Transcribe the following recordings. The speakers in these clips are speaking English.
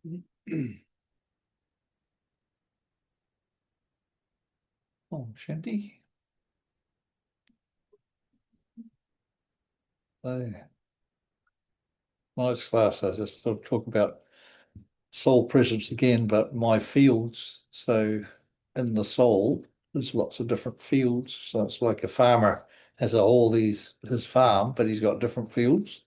Oh, Shanti. Oh, nice class. I just thought talk about soul presence again, but my fields. So in the soul, there's lots of different fields. So it's like a farmer has all these his farm, but he's got different fields,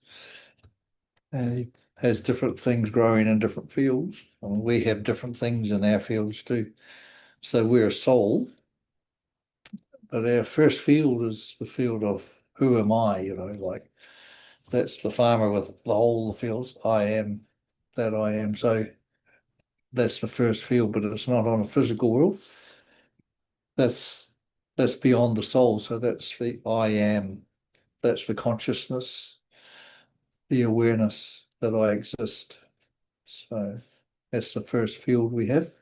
and he has different things growing in different fields. And we have different things in our fields too. So we're a soul, but our first field is the field of who am I? Like that's the farmer with the whole the fields. I am that I am. So that's the first field, but it's not on a physical world. That's that's beyond the soul. So that's the I am. That's the consciousness, the awareness that I exist. So that's the first field we have.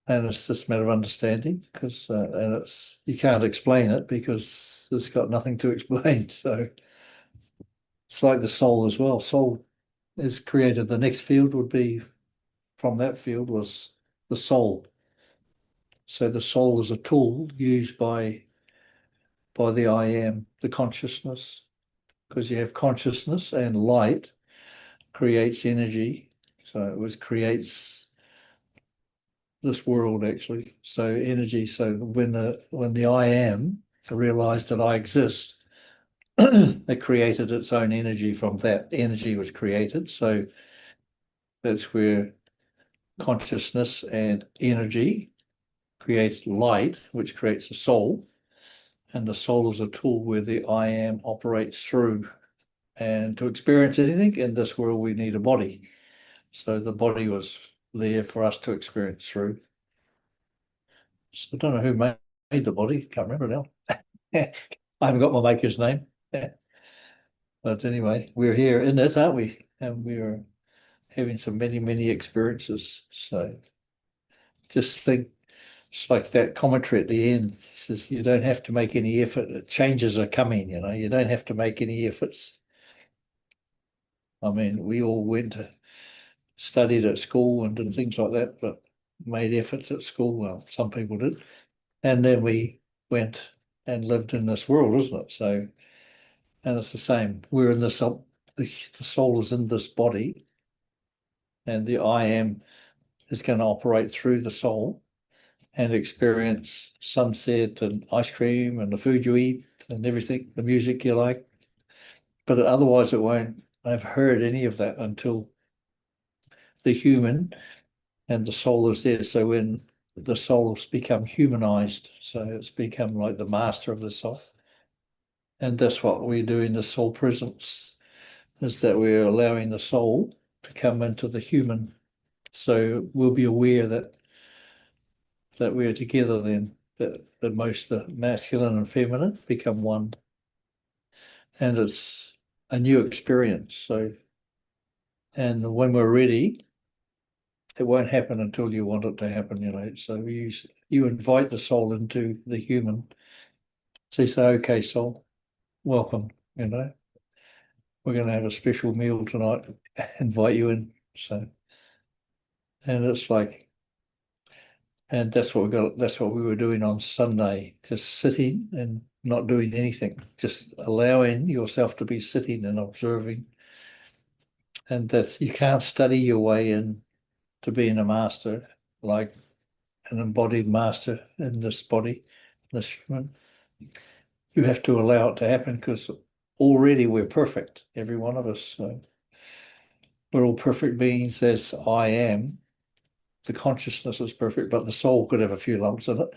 And it's just a matter of understanding because and it's you can't explain it because it's got nothing to explain. So it's like the soul as well. Soul is created. The next field would be from that field was the soul. So the soul is a tool used by the I am, the consciousness, because you have consciousness and light creates energy. So it was creates this world actually. So energy. So when the I am realized that I exist, it created its own energy from that energy was created. So that's where consciousness and energy creates light, which creates a soul. And the soul is a tool where the I am operates through. And to experience anything in this world, we need a body. So the body was there for us to experience through. So I don't know who made the body, can't remember now. I haven't got my maker's name. But anyway, we're here in it, aren't we? And we're having some many, many experiences. So just think it's like that commentary at the end. It says you don't have to make any effort. The changes are coming, you don't have to make any efforts. I mean, we all went to studied at school and did things like that, but made efforts at school. Well, some people did. And then we went and lived in this world, isn't it? So, and it's the same. We're in this, the soul is in this body, and the I am is going to operate through the soul and experience sunset and ice cream and the food you eat and everything, the music you like. But otherwise, it won't have heard any of that until the human and the soul is there. So when the soul's become humanized, so it's become like the master of the soul. And that's what we do in the soul presence, is that we're allowing the soul to come into the human. So we'll be aware that we're together then, that most the masculine and feminine become one. And it's a new experience. So and when we're ready, it won't happen until you want it to happen. So you invite the soul into the human. So you say, okay, soul, welcome. We're going to have a special meal tonight. Invite you in. So, and it's like, and that's what we got. That's what we were doing on Sunday, just sitting and not doing anything, just allowing yourself to be sitting and observing. And that you can't study your way in to being a master, like an embodied master in this body, this human. You have to allow it to happen because already we're perfect, every one of us. So we're all perfect beings as I am. The consciousness is perfect, but the soul could have a few lumps in it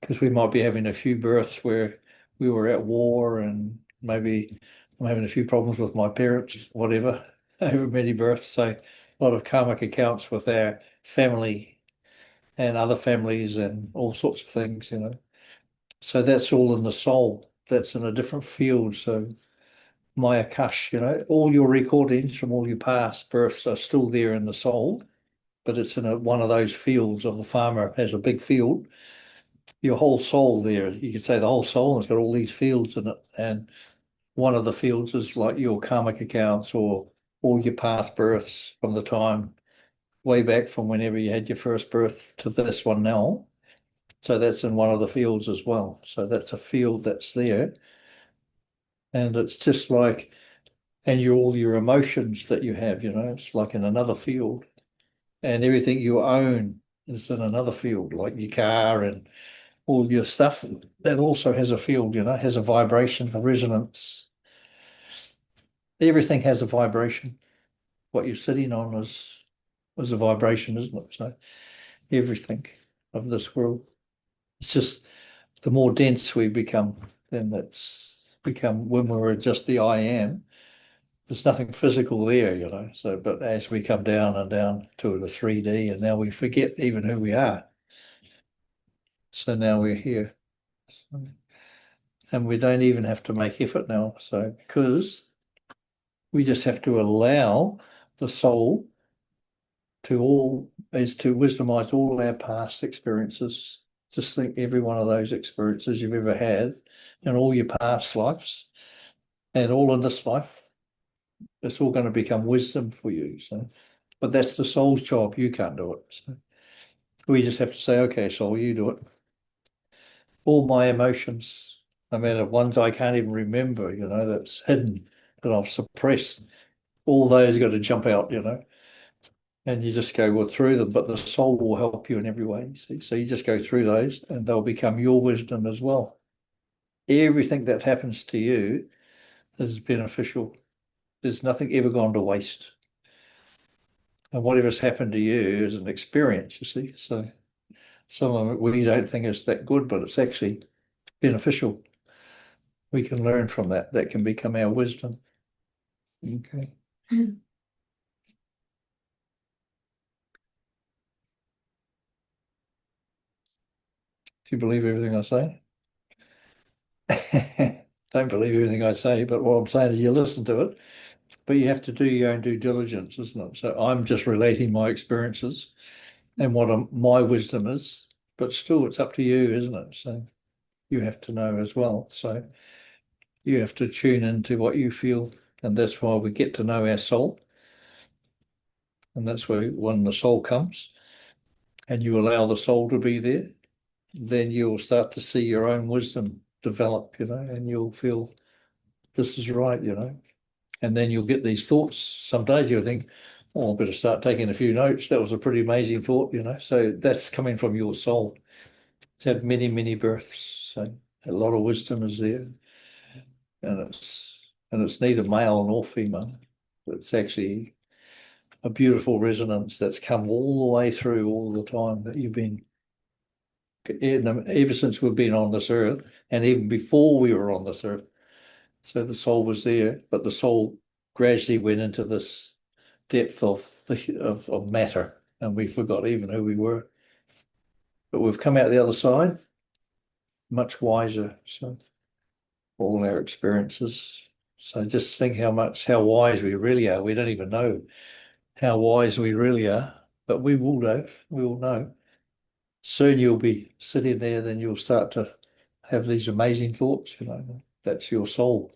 because we might be having a few births where we were at war and maybe I'm having a few problems with my parents, whatever, over many births. So a lot of karmic accounts with our family and other families and all sorts of things. So that's all in the soul. That's in a different field. So my Akash, all your recordings from all your past births are still there in the soul, but it's in one of those fields of the farmer has a big field. Your whole soul there, you could say the whole soul has got all these fields in it. And one of the fields is like your karmic accounts or all your past births from the time way back from whenever you had your first birth to this one now. So that's in one of the fields as well. So that's a field that's there. And it's just like, and all your emotions that you have, it's like in another field. And everything you own is in another field, like your car and all your stuff. That also has a field, has a vibration, a resonance. Everything has a vibration. What you're sitting on is a vibration, isn't it? So everything of this world. It's just the more dense we become, then that's become when we're just the I am, there's nothing physical there, So, but as we come down and down to the 3D, and now we forget even who we are. So now we're here. And we don't even have to make effort now. So, because we just have to allow the soul to wisdomize all our past experiences. Just think every one of those experiences you've ever had in all your past lives and all in this life, it's all going to become wisdom for you. So, but that's the soul's job. You can't do it. So we just have to say, okay, soul, you do it. All my emotions, no matter ones I can't even remember, that's hidden, that I've suppressed, all those got to jump out, and you just go through them, but the soul will help you in every way. See? So you just go through those and they'll become your wisdom as well. Everything that happens to you is beneficial. There's nothing ever gone to waste. And whatever's happened to you is an experience, you see. So some of it we don't think is that good, but it's actually beneficial. We can learn from that. That can become our wisdom. Okay. Do you believe everything I say? Don't believe everything I say, but what I'm saying is you listen to it, but you have to do your own due diligence, isn't it? So I'm just relating my experiences and what my wisdom is, but still it's up to you, isn't it? So you have to know as well. So you have to tune into what you feel, and that's why we get to know our soul. And that's where when the soul comes and you allow the soul to be there, then you'll start to see your own wisdom develop, and you'll feel this is right, And then you'll get these thoughts. Some days you'll think, oh, I better start taking a few notes. That was a pretty amazing thought, So that's coming from your soul. It's had many, many births. So a lot of wisdom is there. And it's neither male nor female. It's actually a beautiful resonance that's come all the way through all the time that you've been, ever since we've been on this earth, and even before we were on this earth. So the soul was there, but the soul gradually went into this depth of matter, and we forgot even who we were. But we've come out the other side much wiser. So all our experiences. So just think how wise we really are. We don't even know how wise we really are, but we will know. We will know. Soon you'll be sitting there, then you'll start to have these amazing thoughts, That's your soul.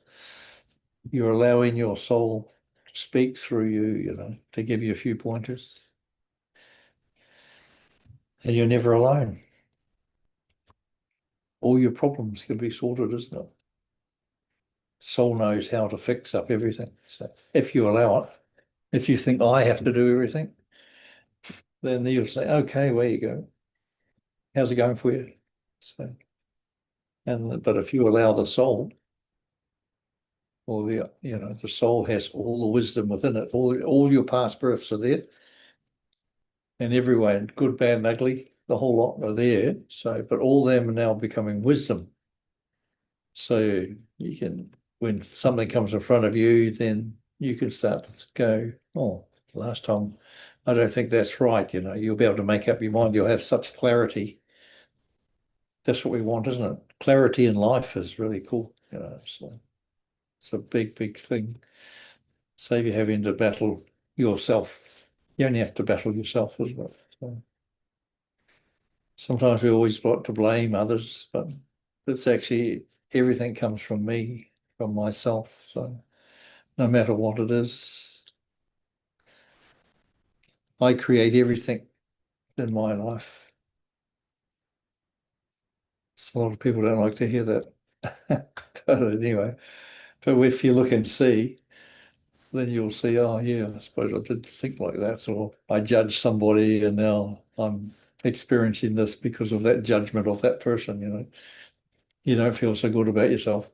You're allowing your soul to speak through you, to give you a few pointers. And you're never alone. All your problems can be sorted, isn't it? Soul knows how to fix up everything. So if you allow it, if you think I have to do everything, then you'll say, okay, where you go. How's it going for you? So, but if you allow the soul, or the soul has all the wisdom within it, all your past births are there, in every way, good, bad, and ugly, the whole lot are there. So, but all them are now becoming wisdom. So you can, when something comes in front of you, then you can start to go, oh, last time, I don't think that's right. You'll be able to make up your mind. You'll have such clarity. That's what we want, isn't it? Clarity in life is really cool. So it's a big, big thing. Save you having to battle yourself. You only have to battle yourself, isn't it? So sometimes we always like to blame others, but it's actually everything comes from me, from myself. So no matter what it is, I create everything in my life. So a lot of people don't like to hear that. But anyway, but if you look and see, then you'll see, oh yeah, I suppose I did think like that, or I judged somebody and now I'm experiencing this because of that judgment of that person, you know. You don't feel so good about yourself.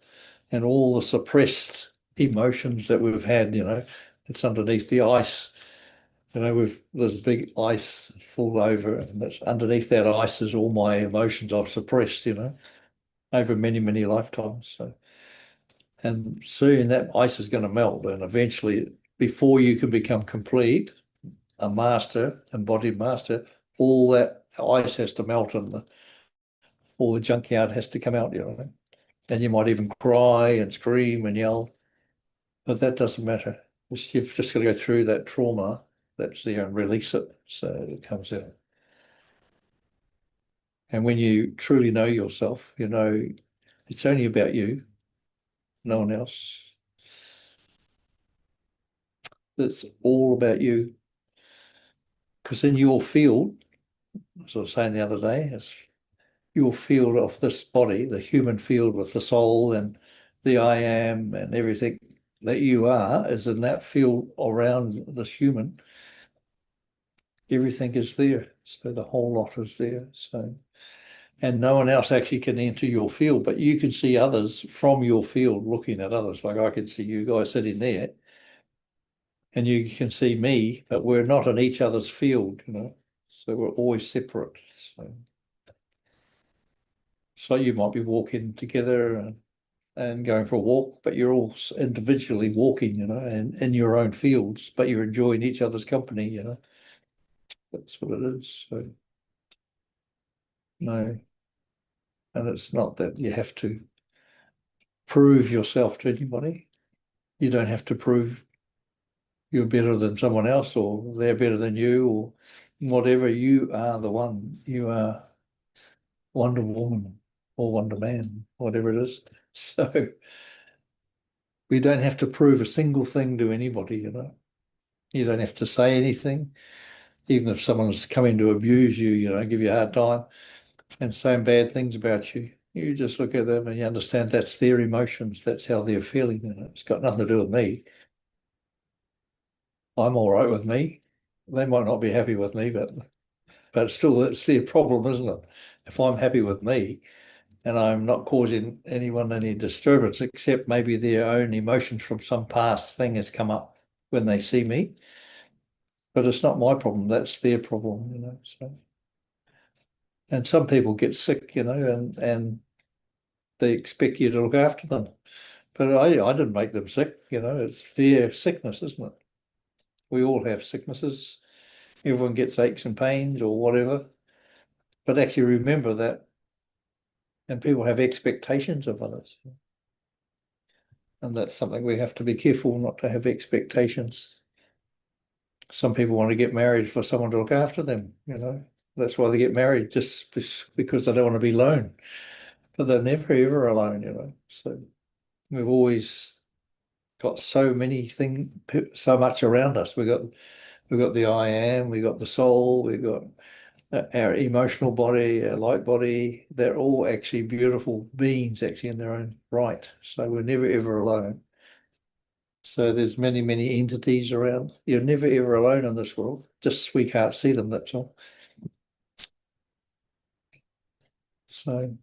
And all the suppressed emotions that we've had, you know, it's underneath the ice. You know, there's big ice full over, and that's underneath that ice is all my emotions I've suppressed, you know, over many, many lifetimes. So, and soon that ice is going to melt, and eventually, before you can become complete, a master, embodied master, all that ice has to melt, and all the junkyard has to come out, you know. And you might even cry and scream and yell, but that doesn't matter. You've just got to go through that trauma that's there and release it so it comes out. And when you truly know yourself, you know it's only about you, no one else. It's all about you. Because in your field, as I was saying the other day, it's your field of this body, the human field with the soul and the I am and everything that you are is in that field around this human. Everything is there. So the whole lot is there. So, and no one else actually can enter your field, but you can see others from your field looking at others. Like I can see you guys sitting there and you can see me, but we're not in each other's field, you know. So we're always separate. So you might be walking together and going for a walk, but you're all individually walking, you know, and in your own fields, but you're enjoying each other's company, you know. That's what it is. So no, and it's not that you have to prove yourself to anybody. You don't have to prove you're better than someone else or they're better than you or whatever. You are the one. You are Wonder Woman or Wonder Man, whatever it is. So we don't have to prove a single thing to anybody, you know. You don't have to say anything. Even if someone's coming to abuse you, you know, give you a hard time and saying bad things about you, you just look at them and you understand that's their emotions. That's how they're feeling. You know, it's got nothing to do with me. I'm all right with me. They might not be happy with me, but still it's their problem, isn't it? If I'm happy with me and I'm not causing anyone any disturbance, except maybe their own emotions from some past thing has come up when they see me. But it's not my problem, that's their problem, you know. So and some people get sick, you know, and they expect you to look after them. But I didn't make them sick, you know, it's their sickness, isn't it? We all have sicknesses. Everyone gets aches and pains or whatever. But actually remember that, and people have expectations of others. And that's something we have to be careful not to have expectations. Some people want to get married for someone to look after them, you know. That's why they get married, just because they don't want to be alone. But they're never ever alone, you know. So we've always got so many things, so much around us. We've got the I am, we got the soul, we've got our emotional body, our light body. They're all actually beautiful beings, actually in their own right. So we're never ever alone. So there's many, many entities around. You're never ever alone in this world. Just we can't see them, that's all. So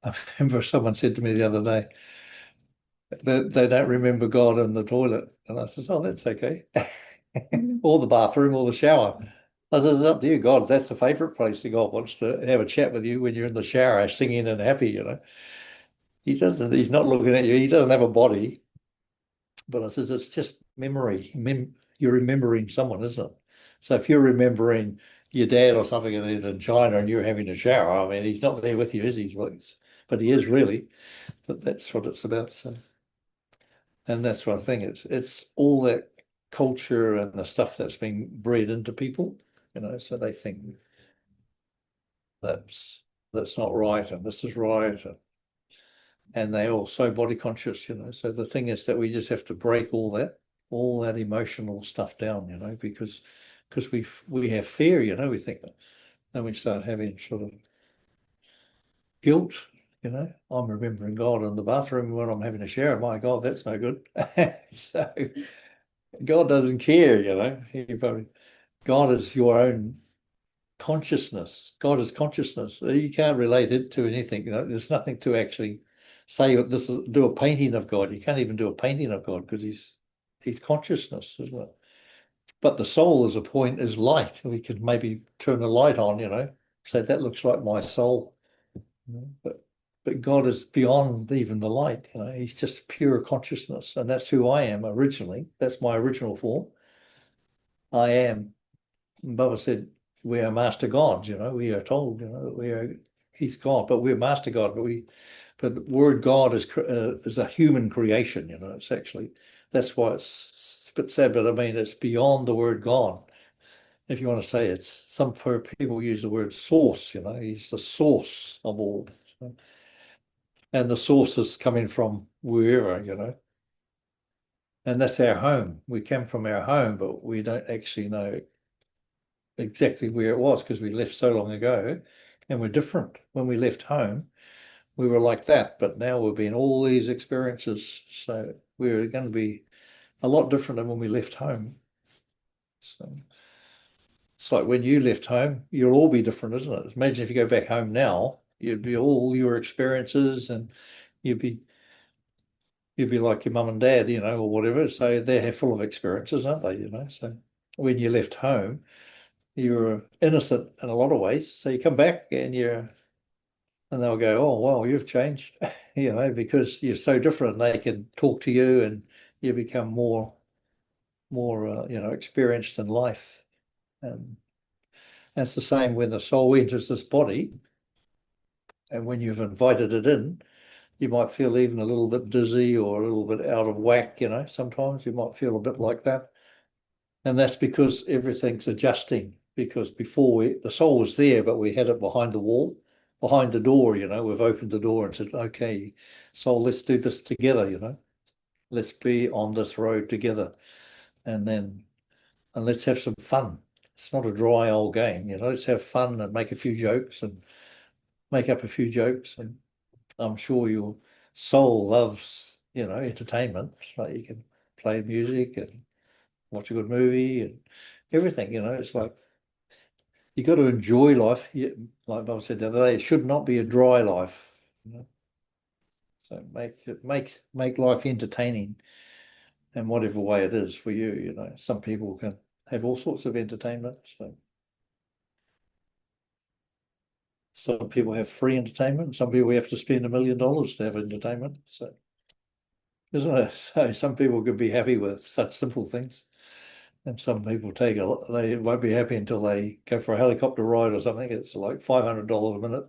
I remember someone said to me the other day that they don't remember God in the toilet. And I says, oh, that's okay. Or the bathroom or the shower. I said, it's up to you, God. That's the favorite place that God wants to have a chat with you when you're in the shower, singing and happy, you know. He's not looking at you. He doesn't have a body. But I says, it's just memory. You're remembering someone, isn't it? So if you're remembering your dad or something in China and you're having a shower, I mean, he's not there with you, is he? But he is really. But that's what it's about. So, and that's one thing. It's all that culture and the stuff that's been bred into people, you know, so they think that's that's not right and this is right. And they're all so body conscious, you know. So the thing is that we just have to break all that emotional stuff down, you know, because because we have fear, we think, then we start having sort of guilt, I'm remembering God in the bathroom when I'm having a shower. My God, that's no good. So God doesn't care, God is your own consciousness. God is consciousness. You can't relate it to anything. There's nothing to actually say this. Do a painting of God. You can't even do a painting of God because he's consciousness, isn't it? But the soul is a point, is light. We could maybe turn a light on, say that looks like my soul. But God is beyond even the light. He's just pure consciousness, and that's who I am originally. That's my original form. I am. Baba said, we are master gods, we are told, he's God, but we're master God, but the word God is a human creation, it's actually, that's why it's a bit sad, but I mean, it's beyond the word God. If you want to say some people use the word source, he's the source of all. And the source is coming from wherever, and that's our home. We came from our home, but we don't actually know exactly where it was because we left so long ago and we're different. When we left home, we were like that, but now we've been all these experiences. So we're going to be a lot different than when we left home. So it's like when you left home, you'll all be different, isn't it? Imagine if you go back home now, you'd be all your experiences and you'd be you'd be like your mum and dad, or whatever. So they're full of experiences, aren't they? So when you left home, you were innocent in a lot of ways. So you come back and they'll go, oh, well, you've changed, because you're so different. They can talk to you and you become more, experienced in life. And that's the same when the soul enters this body. And when you've invited it in, you might feel even a little bit dizzy or a little bit out of whack, sometimes you might feel a bit like that. And that's because everything's adjusting. Because before the soul was there, but we had it behind the wall, behind the door, we've opened the door and said, okay, soul, let's do this together, let's be on this road together. And let's have some fun. It's not a dry old game, let's have fun and make a few jokes and make up a few jokes. And I'm sure your soul loves, entertainment. Like you can play music and watch a good movie and everything, it's like you got to enjoy life. Like Bob said the other day, it should not be a dry life. So make life entertaining in whatever way it is for you. Some people can have all sorts of entertainment. So some people have free entertainment. Some people have to spend $1 million to have entertainment. So isn't it? So some people could be happy with such simple things. And some people they won't be happy until they go for a helicopter ride or something. It's like $500 a minute,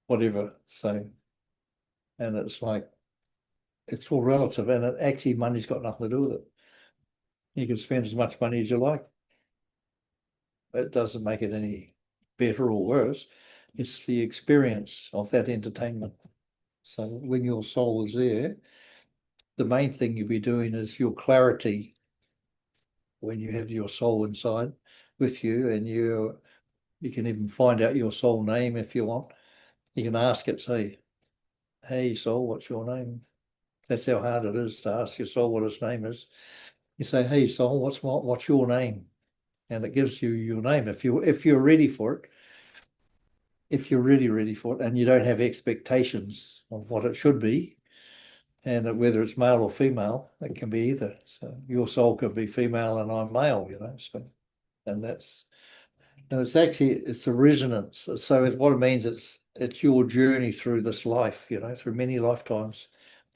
whatever. So, and it's like, it's all relative. And actually, money's got nothing to do with it. You can spend as much money as you like. It doesn't make it any better or worse. It's the experience of that entertainment. So when your soul is there, the main thing you'll be doing is your clarity when you have your soul inside with you, and you can even find out your soul name if you want. You can ask it, say, hey soul, what's your name? That's how hard it is to ask your soul what its name is. You say, hey soul, what's your name? And it gives you your name. If you're ready for it, if you're really ready for it, and you don't have expectations of what it should be, and whether it's male or female, it can be either. So your soul could be female and I'm male, So, and that's no, it's a resonance. So what it means, it's your journey through this life, through many lifetimes.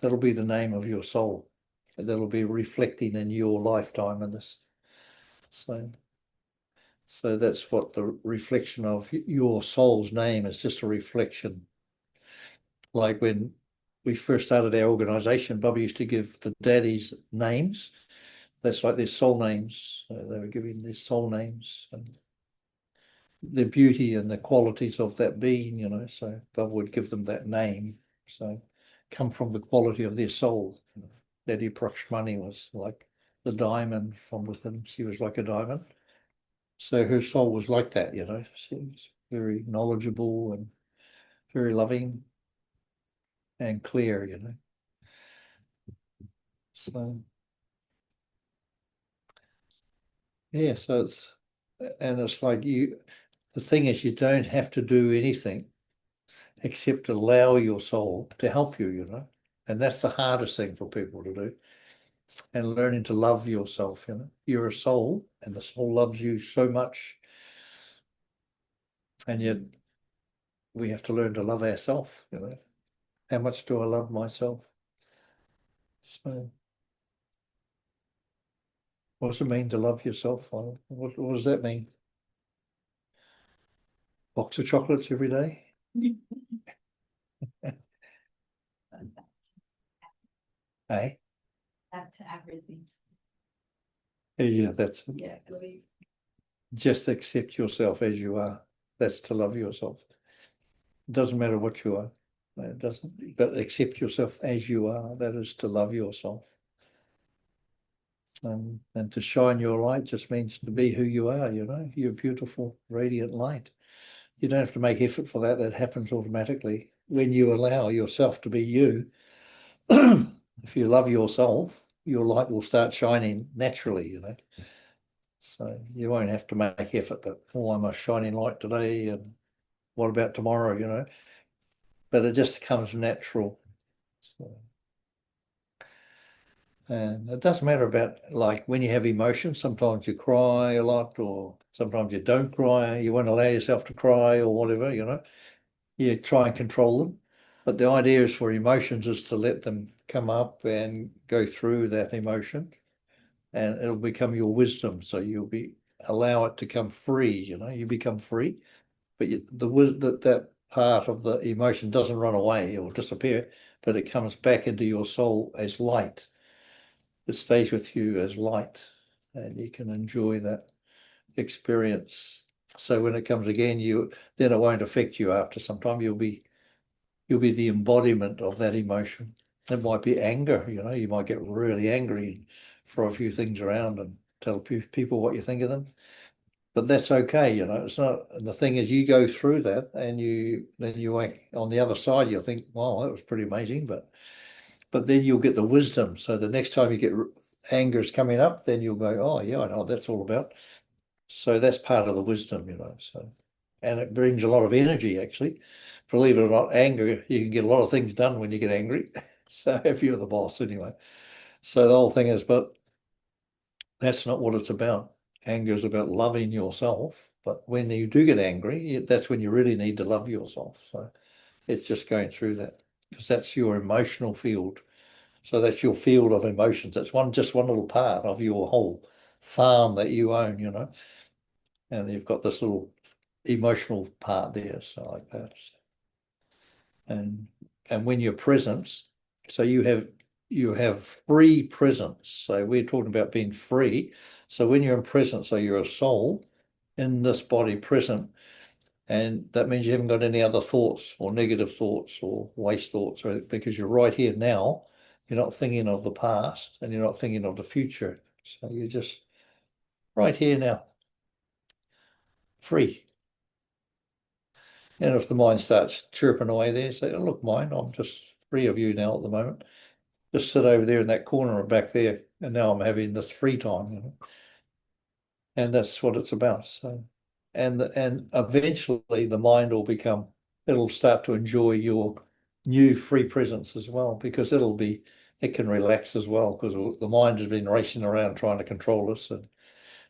That'll be the name of your soul. That'll be reflecting in your lifetime in this. So that's what the reflection of your soul's name is, just a reflection. Like when we first started our organization, Bobby used to give the daddies names. That's like their soul names. They were giving their soul names and the beauty and the qualities of that being, So Bob would give them that name. So come from the quality of their soul. Daddy Prakshmani was like the diamond from within. She was like a diamond. So her soul was like that, She was very knowledgeable and very loving and clear. So yeah, and it's like the thing is you don't have to do anything except allow your soul to help you. And that's the hardest thing for people to do. And learning to love yourself. You're a soul and the soul loves you so much. And yet we have to learn to love ourselves. How much do I love myself? So what does it mean to love yourself? What does that mean? Box of chocolates every day? Hey? That's everything. Yeah, that's Yeah, just accept yourself as you are. That's to love yourself. It doesn't matter what you are. It doesn't, but accept yourself as you are. That is to love yourself. And to shine your light just means to be who you are, You're beautiful, radiant light. You don't have to make effort for that. That happens automatically when you allow yourself to be you. If you love yourself, your light will start shining naturally. So you won't have to make effort that, oh, I'm a shining light today, and what about tomorrow? But it just comes natural. So, and it doesn't matter about like when you have emotions, sometimes you cry a lot, or sometimes you don't cry, you won't allow yourself to cry or whatever. You try and control them. But the idea is for emotions is to let them come up and go through that emotion, and it'll become your wisdom. So you'll allow it to come free. You become free, but that part of the emotion doesn't run away or disappear, but it comes back into your soul as light. It stays with you as light, and you can enjoy that experience. So when it comes again, then it won't affect you after some time. You'll be the embodiment of that emotion. It might be anger. You might get really angry and throw a few things around and tell people what you think of them. But that's okay. It's not. And the thing is, you go through that, and then you on the other side, you'll think, "Wow, that was pretty amazing." But then you'll get the wisdom. So the next time you get anger is coming up, then you'll go, "Oh yeah, I know what that's all about." So that's part of the wisdom. So, and it brings a lot of energy actually. Believe it or not, anger, you can get a lot of things done when you get angry. So if you're the boss anyway. So the whole thing is, but that's not what it's about. Anger is about loving yourself. But when you do get angry, that's when you really need to love yourself. So it's just going through that because that's your emotional field. So that's your field of emotions. That's just one little part of your whole farm that you own. And you've got this little emotional part there, so like that. And when you're present, so you have free presence. So we're talking about being free. So when you're in presence, so you're a soul in this body present, and that means you haven't got any other thoughts or negative thoughts or waste thoughts, because you're right here now. You're not thinking of the past and you're not thinking of the future. So you're just right here now, free. And if the mind starts chirping away there, say, oh, look, mind, I'm just free of you now at the moment. Just sit over there in that corner or back there. And now I'm having this free time. And that's what it's about. So, and eventually the mind it'll start to enjoy your new free presence as well, because it can relax as well, because the mind has been racing around trying to control us and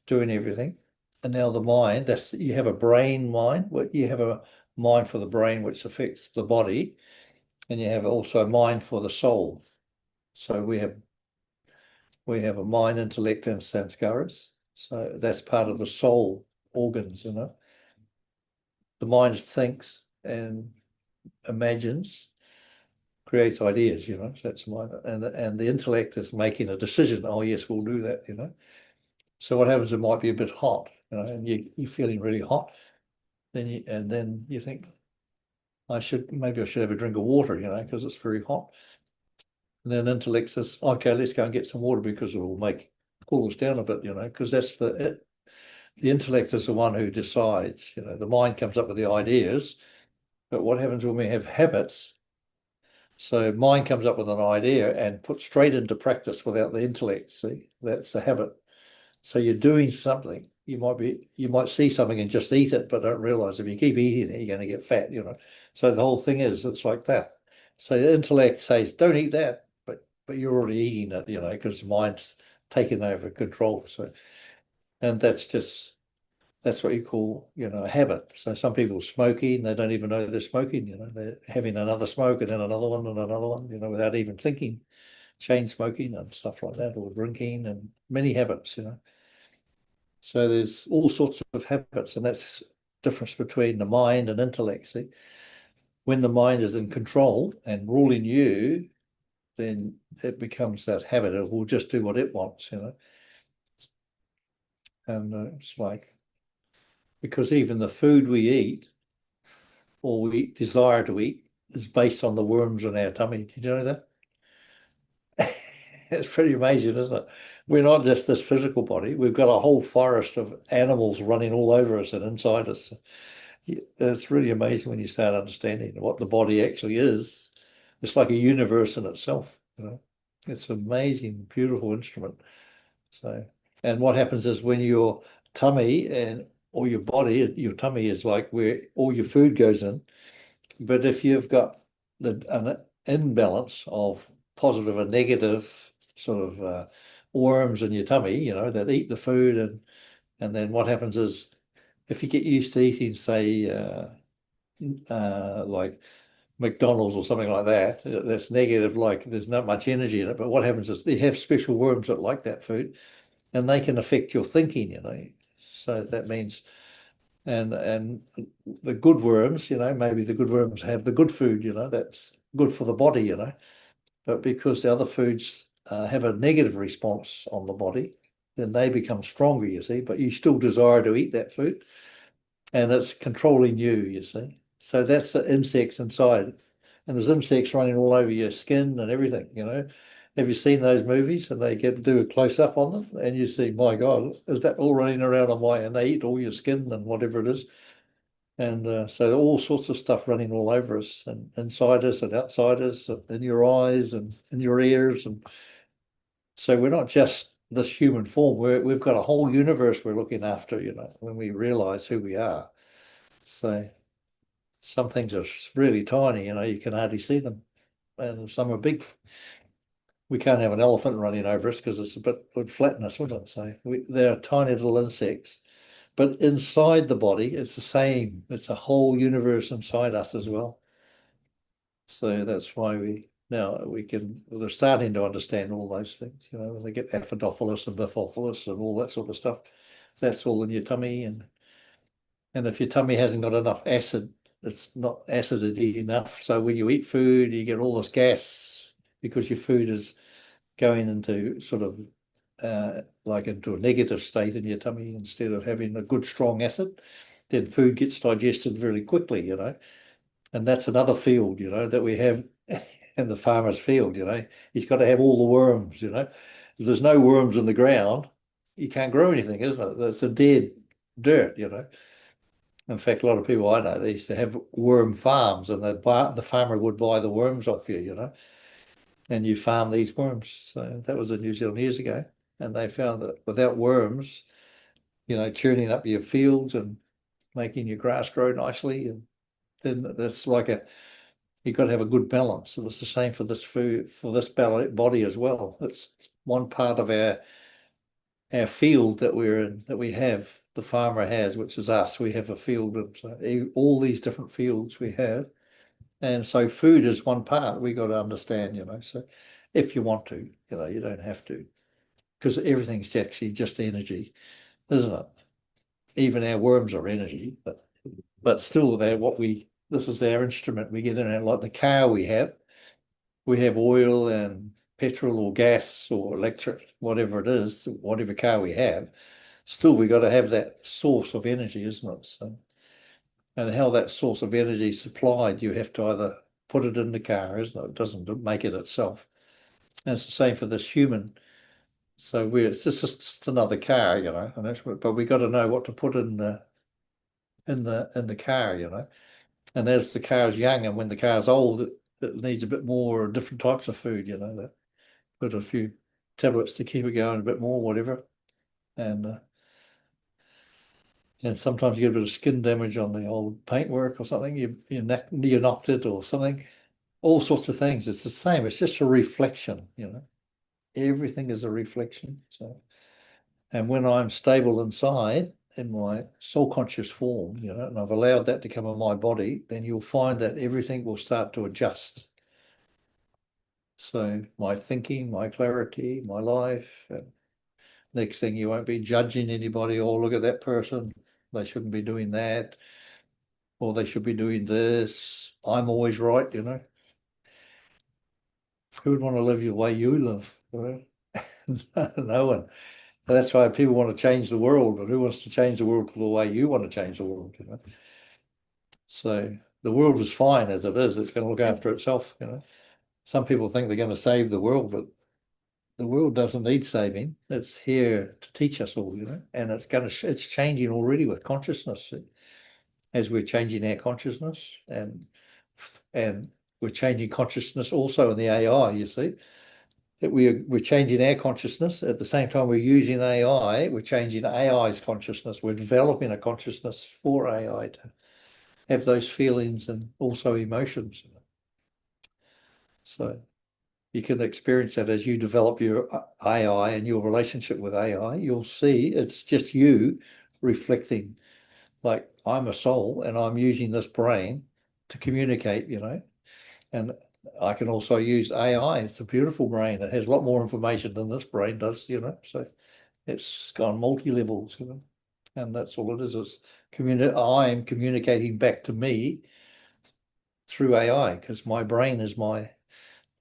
doing everything. And now the mind, you have a brain mind, you have a mind for the brain, which affects the body, and you have also a mind for the soul. So we have a mind, intellect, and sanskaras. So that's part of the soul organs. The mind thinks and imagines, creates ideas. So that's mind, and the intellect is making a decision. Oh yes, we'll do that. So what happens? It might be a bit hot, and you're feeling really hot. Then you think, maybe I should have a drink of water, because it's very hot. And then intellect says, okay, let's go and get some water because it will cool us down a bit, because that's it. The intellect is the one who decides. The mind comes up with the ideas, but what happens when we have habits? So mind comes up with an idea and puts straight into practice without the intellect. See, that's the habit. So you're doing something. You might see something and just eat it, but don't realize if you keep eating it, you're going to get fat. So the whole thing is it's like that. So the intellect says, don't eat that, but you're already eating it, because the mind's taken over control. So and that's what you call, a habit. So some people smoking, they don't even know they're smoking, they're having another smoke and then another one and another one, without even thinking, chain smoking and stuff like that, or drinking and many habits. So there's all sorts of habits, and that's difference between the mind and intellect. See, when the mind is in control and ruling you, then it becomes that habit of we'll just do what it wants. And it's like because even the food we eat or we desire to eat is based on the worms in our tummy. Did you know that? It's pretty amazing, isn't it? We're not just this physical body. We've got a whole forest of animals running all over us and inside us. It's really amazing when you start understanding what the body actually is. It's like a universe in itself. It's an amazing, beautiful instrument. So, and what happens is when your tummy and or your body, your tummy is like where all your food goes in. But if you've got an imbalance of positive and negative sort of worms in your tummy, that eat the food and then what happens is if you get used to eating, say, like McDonald's or something like that, that's negative, like there's not much energy in it. But what happens is they have special worms that like that food and they can affect your thinking. So that means and the good worms, maybe the good worms have the good food, that's good for the body. But because the other foods have a negative response on the body, then they become stronger, you see, but you still desire to eat that food and it's controlling you see. So that's the insects inside. And there's insects running all over your skin and everything. Have you seen those movies and they get to do a close up on them and you see, my God, is that all running around on my, and they eat all your skin and whatever it is. And so all sorts of stuff running all over us and inside us and outside us, in your eyes and in your ears. And so we're not just this human form. We've got a whole universe we're looking after, when we realize who we are. So some things are really tiny, you can hardly see them. And some are big. We can't have an elephant running over us because it's a bit would flatten us, wouldn't it? So they're tiny little insects. But inside the body, it's the same. It's a whole universe inside us as well. So that's why we're starting to understand all those things, when they get Aphidophilus and Biphophilus and all that sort of stuff. That's all in your tummy. And if your tummy hasn't got enough acid, it's not acidity enough. So when you eat food, you get all this gas because your food is going into sort of like into a negative state in your tummy instead of having a good strong acid, then food gets digested very quickly. And that's another field, that we have in the farmer's field. He's got to have all the worms. If there's no worms in the ground, you can't grow anything, isn't it? That's a dead dirt. In fact, a lot of people I know, they used to have worm farms and the farmer would buy the worms off you, and you farm these worms. So that was in New Zealand years ago. And they found that without worms, churning up your fields and making your grass grow nicely, and then that's like you've got to have a good balance. And it's the same for this food, for this body as well. It's one part of our field that we're in, that we have, the farmer has, which is us. We have a field of all these different fields we have. And so food is one part we got to understand. So if you want to, you don't have to, because everything's actually just energy, isn't it? Even our worms are energy, but still they're this is our instrument we get in it, like the car we have oil and petrol or gas or electric, whatever it is, whatever car we have, still we got to have that source of energy, isn't it? So, and how that source of energy is supplied, you have to either put it in the car, isn't it? It doesn't make it itself. And it's the same for this human. So it's just another car, and that's what, but we got to know what to put in the car, And as the car's young and when the car's old, it needs a bit more different types of food, that put a few tablets to keep it going a bit more, whatever. And and sometimes you get a bit of skin damage on the old paintwork or something. You knocked it or something. All sorts of things. It's the same. It's just a reflection. Everything is a reflection. So, and when I'm stable inside in my soul conscious form, and I've allowed that to come in my body, then you'll find that everything will start to adjust. So my thinking, my clarity, my life, and next thing you won't be judging anybody. Oh, look at that person. They shouldn't be doing that, or they should be doing this. I'm always right. Who would want to live the way you live? No one. That's why people want to change the world, but who wants to change the world to the way you want to change the world? So the world is fine as it is. It's going to look after itself. Some people think they're going to save the world, but the world doesn't need saving. It's here to teach us all, and it's changing already with consciousness as we're changing our consciousness and we're changing consciousness also in the AI, you see. That we're changing our consciousness at the same time we're using AI, we're changing AI's consciousness. We're developing a consciousness for AI to have those feelings and also emotions. So you can experience that as you develop your AI and your relationship with AI. You'll see it's just you reflecting, like I'm a soul and I'm using this brain to communicate. And I can also use AI. It's a beautiful brain. It has a lot more information than this brain does. So it's gone multi-levels. And that's all it is. I am communicating back to me through AI because my brain is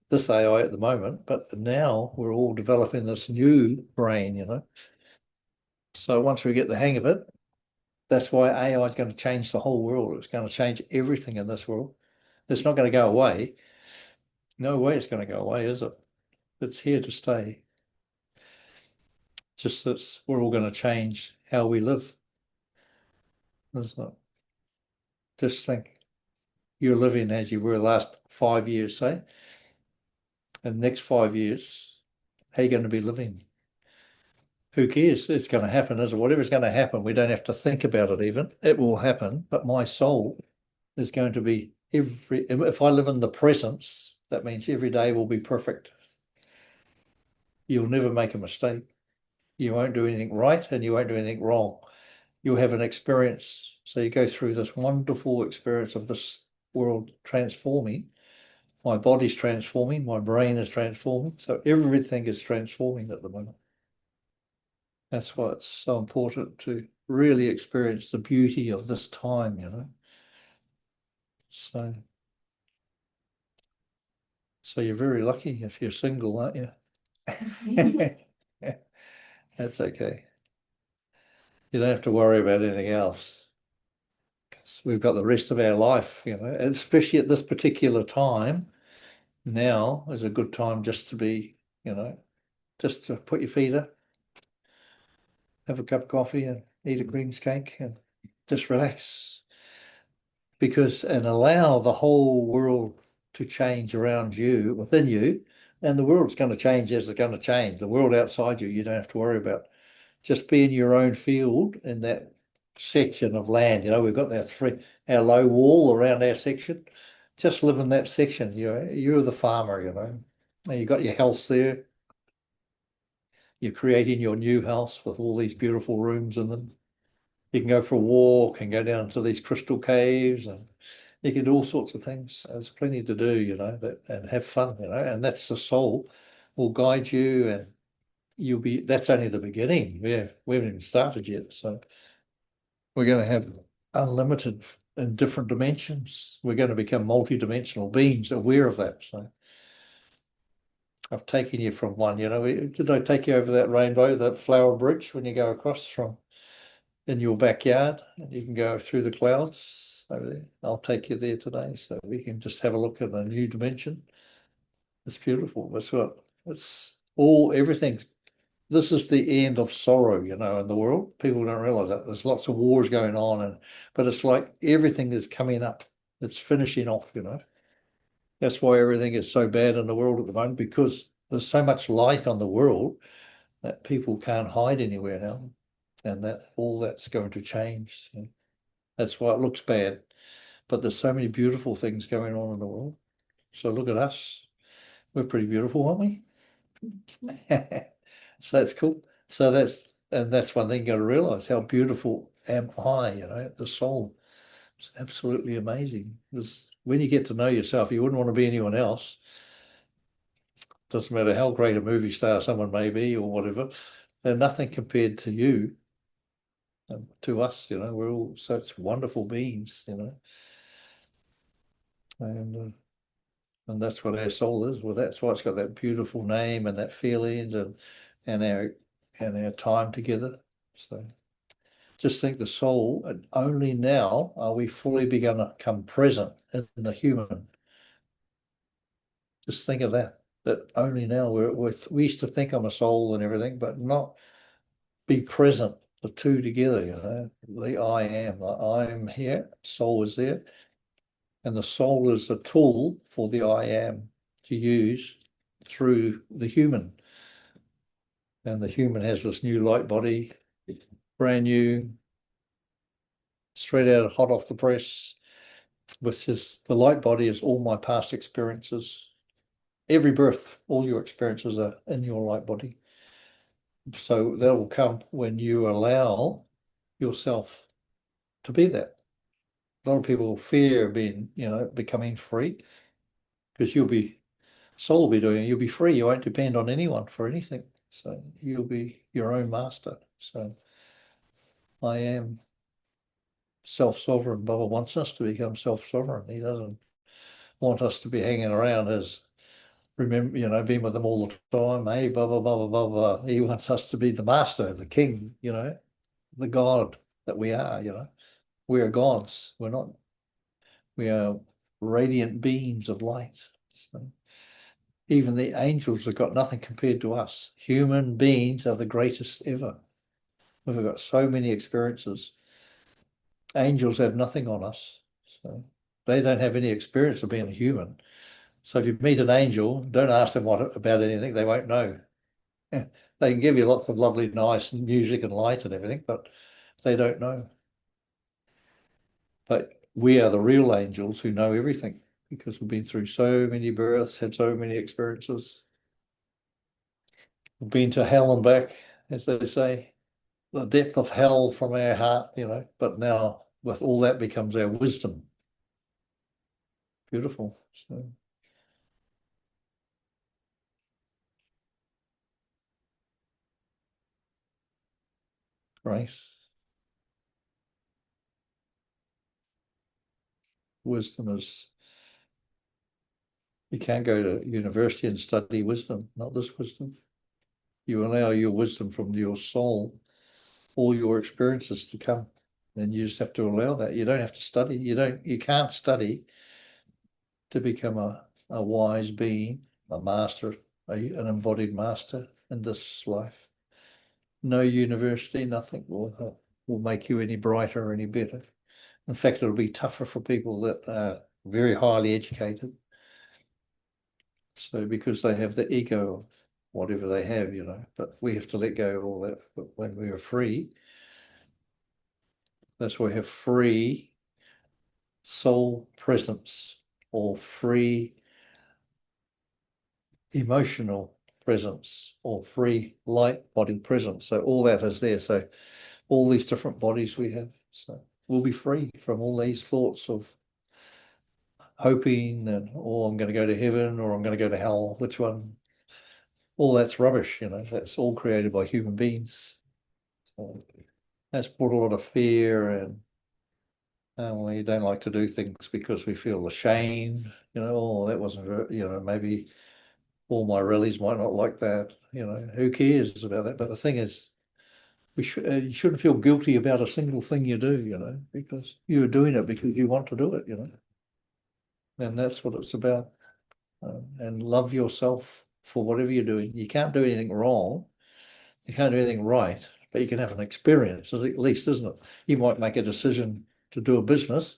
this AI at the moment, but now we're all developing this new brain. So once we get the hang of it, that's why AI is going to change the whole world. It's going to change everything in this world. It's not going to go away. No way it's going to go away, is it? It's here to stay. Just that we're all going to change how we live. Isn't it? Just think you're living as you were last 5 years, say, and next 5 years, how are you going to be living? Who cares? It's going to happen, is it? Whatever's going to happen, we don't have to think about it even. It will happen, but my soul is going to be if I live in the presence, that means every day will be perfect. You'll never make a mistake. You won't do anything right and you won't do anything wrong. You'll have an experience. So you go through this wonderful experience of this world transforming. My body's transforming, my brain is transforming. So everything is transforming at the moment. That's why it's so important to really experience the beauty of this time. So, so you're very lucky if you're single, aren't you? That's okay. You don't have to worry about anything else because we've got the rest of our life, especially at this particular time. Now is a good time just to just to put your feet up, have a cup of coffee and eat a greens cake and just relax. And allow the whole world to change around you, within you, and the world's going to change as it's going to change. The world outside you don't have to worry about. Just be in your own field in that section of land. We've got our low wall around our section. Just live in that section. You're the farmer. And you got your house there. You're creating your new house with all these beautiful rooms in them. You can go for a walk and go down to these crystal caves and you can do all sorts of things. There's plenty to do, and have fun, and that's the soul will guide you and that's only the beginning. We haven't even started yet. So we're going to have unlimited in different dimensions. We're going to become multi-dimensional beings aware of that. So I've taken you from one, did I take you over that rainbow, that flower bridge when you go across from in your backyard and you can go through the clouds over there? I'll take you there today so we can just have a look at a new dimension. It's beautiful. Everything's this is the end of sorrow, in the world. People don't realize that. There's lots of wars going on, but it's like everything is coming up. It's finishing off. That's why everything is so bad in the world at the moment, because there's so much light on the world that people can't hide anywhere now. And that all that's going to change. So that's why it looks bad. But there's so many beautiful things going on in the world. So look at us. We're pretty beautiful, aren't we? So that's cool. So that's one thing you got to realize, how beautiful am I, the soul. It's absolutely amazing. Because when you get to know yourself, you wouldn't want to be anyone else. Doesn't matter how great a movie star someone may be or whatever. They're nothing compared to you and to us, we're all such wonderful beings. And and that's what our soul is. Well, that's why it's got that beautiful name and that feeling and our time together. So just think the soul, and only now are we fully begun to come present in the human. Just think of that. That only now we used to think I'm a soul and everything, but not be present, the two together. The I am. The I am here, soul is there, and the soul is a tool for the I am to use through the human. And the human has this new light body, brand new, straight out, hot off the press, which is the light body is all my past experiences. Every birth, all your experiences are in your light body. So that will come when you allow yourself to be that. A lot of people fear becoming free, because soul will be doing it. You'll be free. You won't depend on anyone for anything. So you'll be your own master. So I am self-sovereign. Baba wants us to become self-sovereign. He doesn't want us to be hanging around as, remember, being with them all the time. Hey, blah, blah, blah. He wants us to be the master, the king, the God that we are. We are gods. We are radiant beams of light. So even the angels have got nothing compared to us. Human beings are the greatest ever. We've got so many experiences. Angels have nothing on us. So they don't have any experience of being a human. So if you meet an angel, don't ask them about anything. They won't know. They can give you lots of lovely, nice music and light and everything, but they don't know. But we are the real angels who know everything, because we've been through so many births, had so many experiences. We've been to hell and back, as they say, the depth of hell from our heart. But now with all that becomes our wisdom. Beautiful. So great. Wisdom is, you can't go to university and study wisdom, not this wisdom. You allow your wisdom from your soul, all your experiences to come. Then you just have to allow that. You don't have to study. You can't study to become a wise being, a master, an embodied master in this life. No university, nothing will make you any brighter or any better. In fact, it'll be tougher for people that are very highly educated. So because they have the ego of whatever they have. But we have to let go of all that. But when we are free, that's why we have free soul presence, or free emotional presence, or free light body presence. So all that is there. So all these different bodies we have. So we'll be free from all these thoughts of hoping and, oh, I'm going to go to heaven or I'm going to go to hell. Which one? All that's rubbish. That's all created by human beings. So that's brought a lot of fear, and we don't like to do things because we feel ashamed. Oh, that wasn't, maybe all my rallies might not like that. Who cares about that? But the thing is, you shouldn't feel guilty about a single thing you do, because you're doing it because you want to do it. And that's what it's about. And love yourself for whatever you're doing. You can't do anything wrong. You can't do anything right, but you can have an experience at least, isn't it? You might make a decision to do a business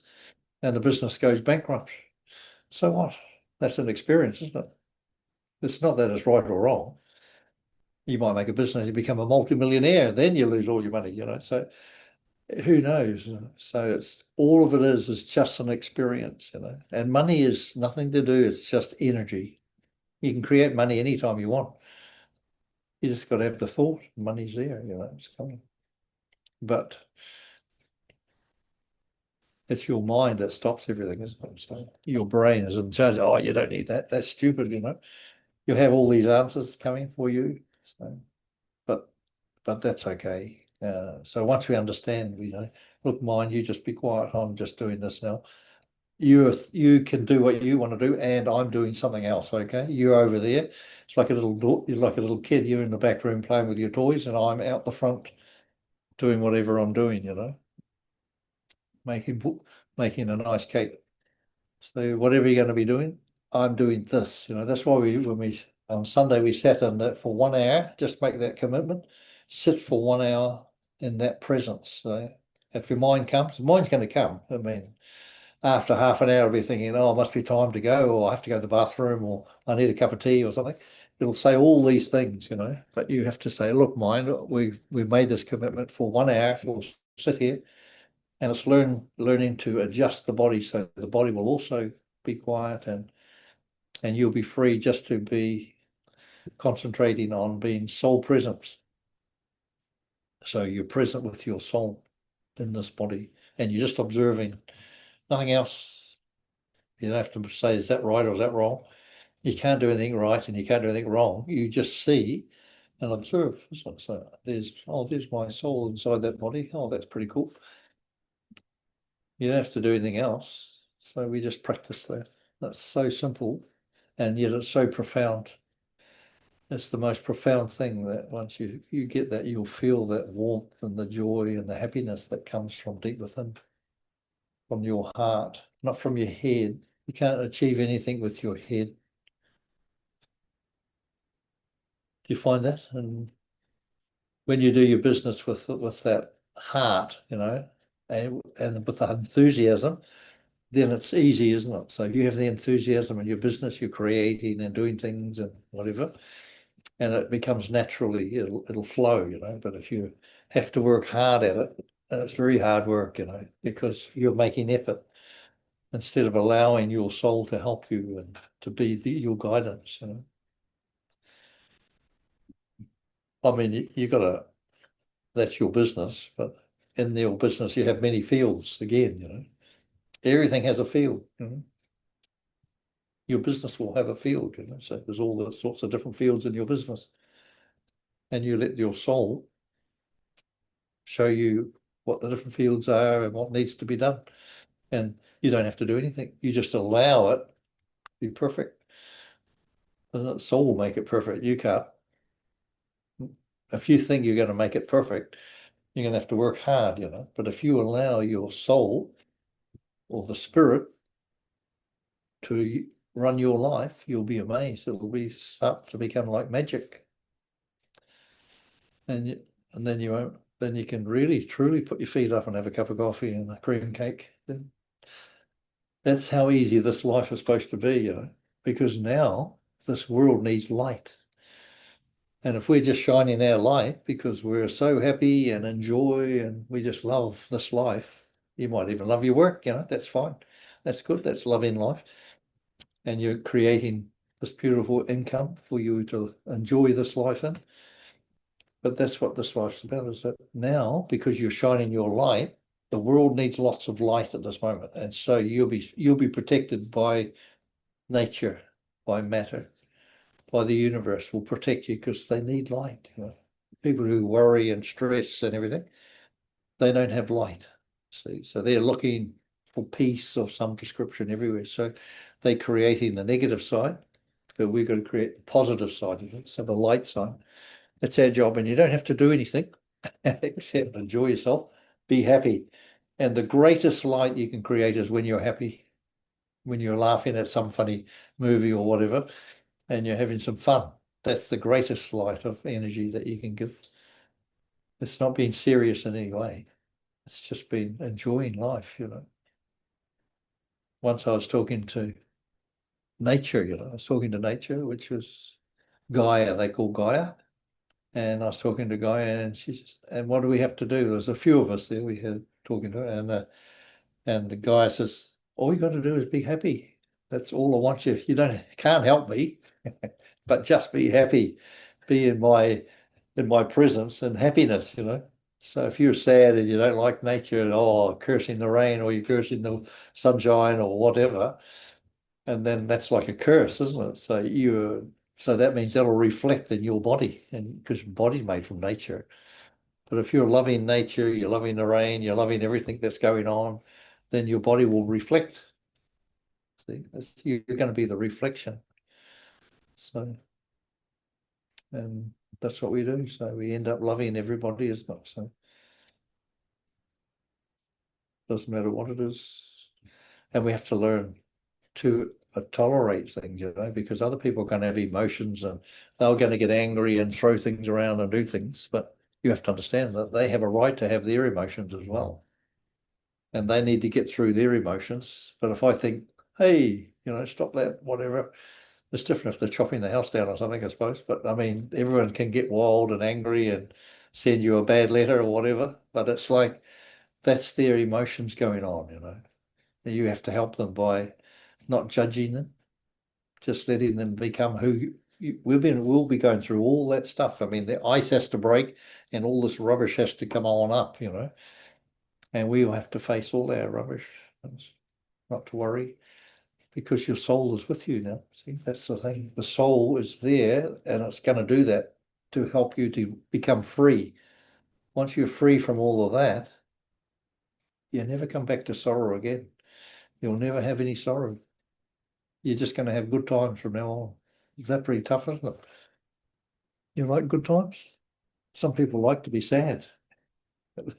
and the business goes bankrupt. So what? That's an experience, isn't it? It's not that it's right or wrong. You might make a business, you become a multimillionaire, then you lose all your money, you know. So who knows? So it's all of it is just an experience, you know. And money is nothing to do, it's just energy. You can create money anytime you want. You just got to have the thought, money's there, you know, it's coming. But it's your mind that stops everything, isn't it? So your brain is in charge. Oh, you don't need that. That's stupid, you know. You have all these answers coming for you. So, but that's okay. So once we understand, you know, look, mind, you just be quiet. I'm just doing this now. You can do what you want to do, and I'm doing something else. Okay, you're over there. It's like a you're like a little kid. You're in the back room playing with your toys, and I'm out the front doing whatever I'm doing. You know, making making a nice cake. So whatever you're going to be doing, I'm doing this. You know, that's why when we on Sunday we sat in that for 1 hour, just make that commitment, sit for 1 hour in that presence. So if your mind comes, the mind's going to come. I mean, after half an hour, it'll be thinking, oh, it must be time to go, or I have to go to the bathroom, or I need a cup of tea or something. It'll say all these things, you know, but you have to say, look, mind, we've made this commitment for 1 hour. We'll sit here, and it's learning to adjust the body so the body will also be quiet, and you'll be free just to be concentrating on being soul presence. So you're present with your soul in this body, and you're just observing, nothing else. You don't have to say, is that right or is that wrong? You can't do anything right and you can't do anything wrong. You just see and observe. So there's my soul inside that body. Oh, that's pretty cool. You don't have to do anything else. So we just practice that. That's so simple, and yet it's so profound. It's the most profound thing that once you get that, you'll feel that warmth and the joy and the happiness that comes from deep within, from your heart, not from your head. You can't achieve anything with your head. Do you find that? And when you do your business with that heart, you know, and with the enthusiasm, then it's easy, isn't it? So if you have the enthusiasm in your business, you're creating and doing things and whatever, and it becomes naturally, it'll flow, you know. But if you have to work hard at it, it's very hard work, you know, because you're making effort instead of allowing your soul to help you and to be your guidance, you know. I mean, you got to, that's your business, but in your business you have many fields again, you know. Everything has a field, you know. Your business will have a field, you know. So there's all the sorts of different fields in your business. And you let your soul show you what the different fields are and what needs to be done. And you don't have to do anything. You just allow it to be perfect. The soul will make it perfect. You can't. If you think you're going to make it perfect, you're going to have to work hard, you know. But if you allow your soul or the spirit to run your life, you'll be amazed. It'll be start to become like magic. And and then you won't, then you can really truly put your feet up and have a cup of coffee and a cream cake. Then that's how easy this life is supposed to be, you know, because now this world needs light. And if we're just shining our light because we're so happy and enjoy and we just love this life, you might even love your work, you know, that's fine. That's good. That's loving life. And you're creating this beautiful income for you to enjoy this life in. But that's what this life's about, is that now, because you're shining your light, the world needs lots of light at this moment. And so you'll be protected by nature, by matter, by the universe will protect you because they need light. You know? People who worry and stress and everything, they don't have light. See, so they're looking for peace of some description everywhere. So they're creating the negative side, but we've got to create the positive side of it. So the light side. That's our job, and you don't have to do anything except enjoy yourself, be happy. And the greatest light you can create is when you're happy, when you're laughing at some funny movie or whatever, and you're having some fun. That's the greatest light of energy that you can give. It's not being serious in any way. It's just been enjoying life. Once I was talking to nature. I was talking to nature, which was Gaia, they call Gaia. And I was talking to Gaia, and and what do we have to do? There's a few of us there. We had talking to her, and the guy says, all you got to do is be happy. That's all I want you. You can't help me, but just be happy. Be in my presence and happiness. So if you're sad and you don't like nature and cursing the rain or you're cursing the sunshine or whatever, and then that's like a curse, isn't it? So that means that'll reflect in your body, and because your body's made from nature. But if you're loving nature, you're loving the rain, you're loving everything that's going on, then your body will reflect. See, you're going to be the reflection. So, and that's what we do. So we end up loving everybody, isn't it? So it doesn't matter what it is. And we have to learn to tolerate things, because other people are going to have emotions and they're going to get angry and throw things around and do things. But you have to understand that they have a right to have their emotions as well. And they need to get through their emotions. But if I think, hey, stop that, whatever, it's different if they're chopping the house down or something, I suppose. But I mean, everyone can get wild and angry and send you a bad letter or whatever. But it's like that's their emotions going on. You have to help them by not judging them, just letting them become who we'll be going through all that stuff. I mean, the ice has to break and all this rubbish has to come on up, and we will have to face all our rubbish. Not to worry, because your soul is with you now. See, that's the thing. The soul is there and it's going to do that to help you to become free. Once you're free from all of that, you never come back to sorrow again. You'll never have any sorrow. You're just going to have good times from now on. Is that pretty tough, isn't it? You like good times? Some people like to be sad.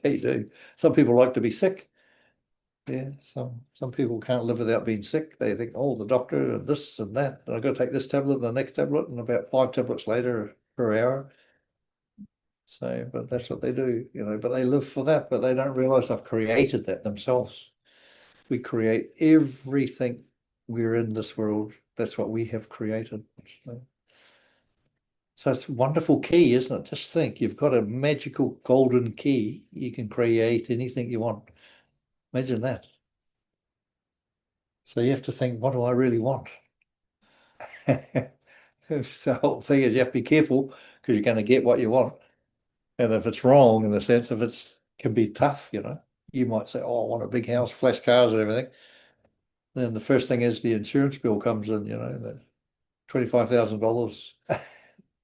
They do. Some people like to be sick. Yeah, some people can't live without being sick. They think, oh, the doctor and this and that, and I've got to take this tablet and the next tablet, and about 5 tablets later per hour. So, but that's what they do. But they live for that, but they don't realize they've created that themselves. We create everything we're in this world. That's what we have created. So it's a wonderful key, isn't it? Just think, you've got a magical golden key. You can create anything you want. Imagine that. So you have to think, what do I really want? The whole thing is you have to be careful because you're going to get what you want. And if it's wrong, in the sense of can be tough. You might say, oh, I want a big house, flash cars and everything. Then the first thing is the insurance bill comes in, the $25,000.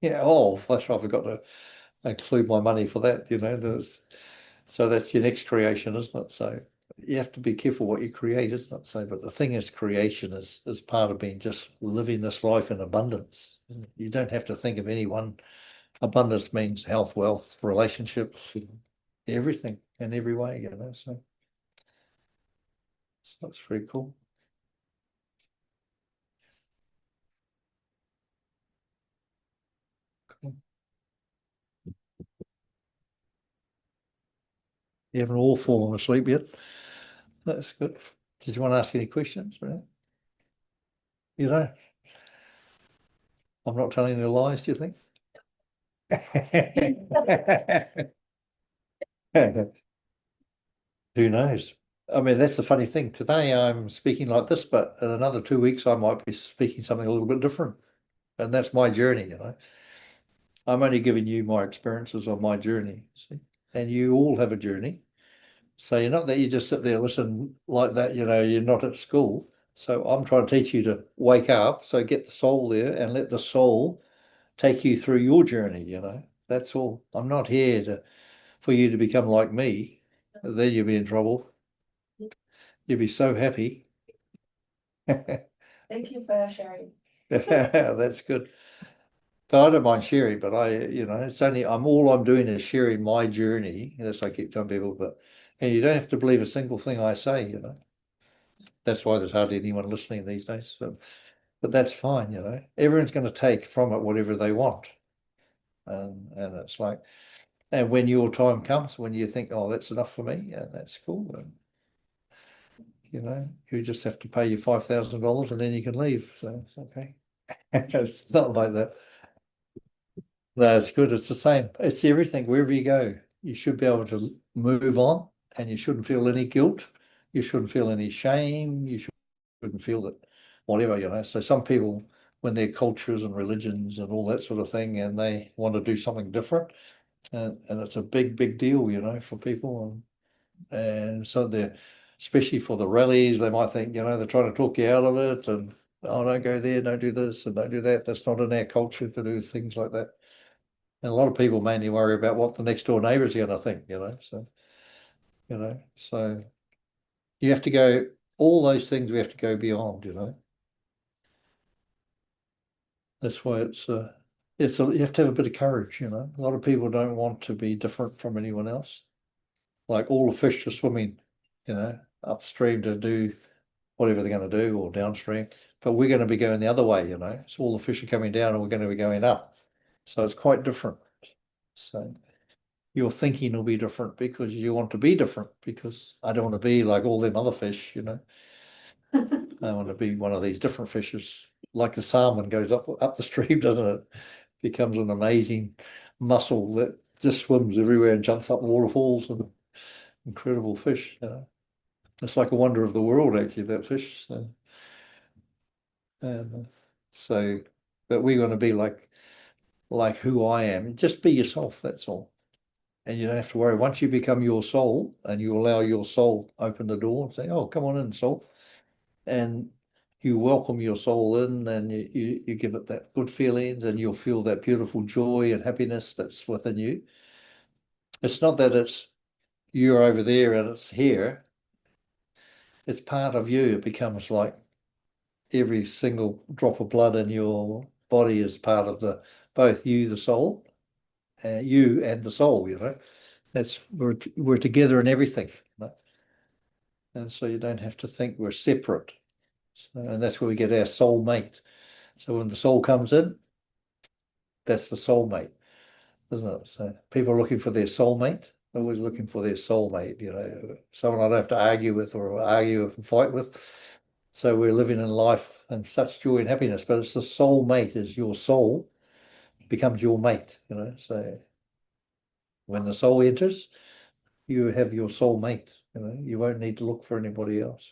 Yeah, oh, that's right, I forgot to include my money for that. So that's your next creation, isn't it? So you have to be careful what you create, isn't it? So, but the thing is, creation is part of being just living this life in abundance. You don't have to think of anyone. Abundance means health, wealth, relationships, everything in every way. So that's pretty cool. Cool. You haven't all fallen asleep yet. That's good. Did you want to ask any questions? You know, I'm not telling any lies, do you think? Who knows? I mean, that's the funny thing. Today I'm speaking like this, but in another 2 weeks I might be speaking something a little bit different. And that's my journey. I'm only giving you my experiences on my journey, see? And you all have a journey. So you're not that you just sit there listen like that, you're not at school. So I'm trying to teach you to wake up. So get the soul there and let the soul take you through your journey. That's all. I'm not here for you to become like me. Then you'll be in trouble. You'll be so happy. Thank you for sharing. That's good. But I don't mind sharing, but it's only I'm doing is sharing my journey. That's what I keep telling people, and you don't have to believe a single thing I say. That's why there's hardly anyone listening these days. So, but that's fine. Everyone's going to take from it whatever they want. And it's like And when your time comes, when you think, oh, that's enough for me, yeah, that's cool. And, you just have to pay your $5,000 and then you can leave. So it's okay. It's not like that. No, it's good. It's the same. It's everything. Wherever you go, you should be able to move on and you shouldn't feel any guilt. You shouldn't feel any shame. You shouldn't feel that whatever. So some people, when their cultures and religions and all that sort of thing, and they want to do something different, and it's a big, big deal, for people. And so they're, especially for the rallies, they might think, they're trying to talk you out of it and, oh, don't go there, don't do this and don't do that. That's not in our culture to do things like that. And a lot of people mainly worry about what the next door neighbours are going to think, so you have to go, all those things we have to go beyond. That's why you have to have a bit of courage. A lot of people don't want to be different from anyone else. Like all the fish are swimming, upstream to do whatever they're going to do or downstream. But we're going to be going the other way. So all the fish are coming down and we're going to be going up. So it's quite different. So your thinking will be different because you want to be different because I don't want to be like all them other fish. I want to be one of these different fishes. Like the salmon goes up the stream, doesn't it? Becomes an amazing mussel that just swims everywhere and jumps up waterfalls and incredible fish. It's like a wonder of the world, actually, that fish. Um, so, but we want to be like who I am. Just be yourself. That's all. And you don't have to worry. Once you become your soul and you allow your soul open the door and say, "Oh, come on in, soul," and you welcome your soul in, and you give it that good feelings, and you'll feel that beautiful joy and happiness that's within you. It's not that it's you're over there and it's here. It's part of you. It becomes like every single drop of blood in your body is part of the both you, the soul, you and the soul. That's we're together in everything. And so you don't have to think we're separate. And that's where we get our soul mate. So when the soul comes in, that's the soulmate, isn't it? So people are looking for their soulmate, always looking for their soulmate, someone I don't have to argue with or argue and fight with. So we're living in life in such joy and happiness, but it's the soulmate is your soul becomes your mate. So when the soul enters, you have your soulmate. You won't need to look for anybody else.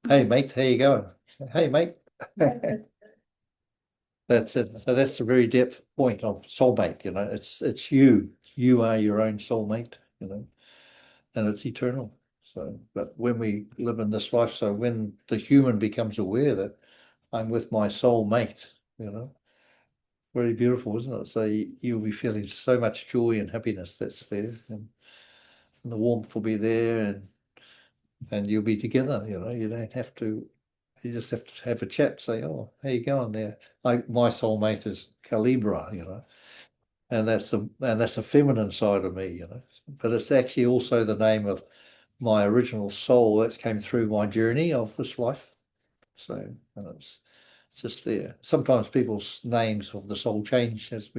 Hey mate, how you going? Hey mate. That's it. So that's the very depth point of soulmate. It's you. You are your own soulmate, and it's eternal. So, but when we live in this life, so when the human becomes aware that I'm with my soulmate, very beautiful, isn't it? So you'll be feeling so much joy and happiness that's there, and the warmth will be there, and you'll be together. You don't have to. You just have to have a chat. Say, oh, how you going there? My soulmate is Calibra. And that's a feminine side of me. But it's actually also the name of my original soul that's came through my journey of this life. So, and it's just there. Sometimes people's names of the soul change as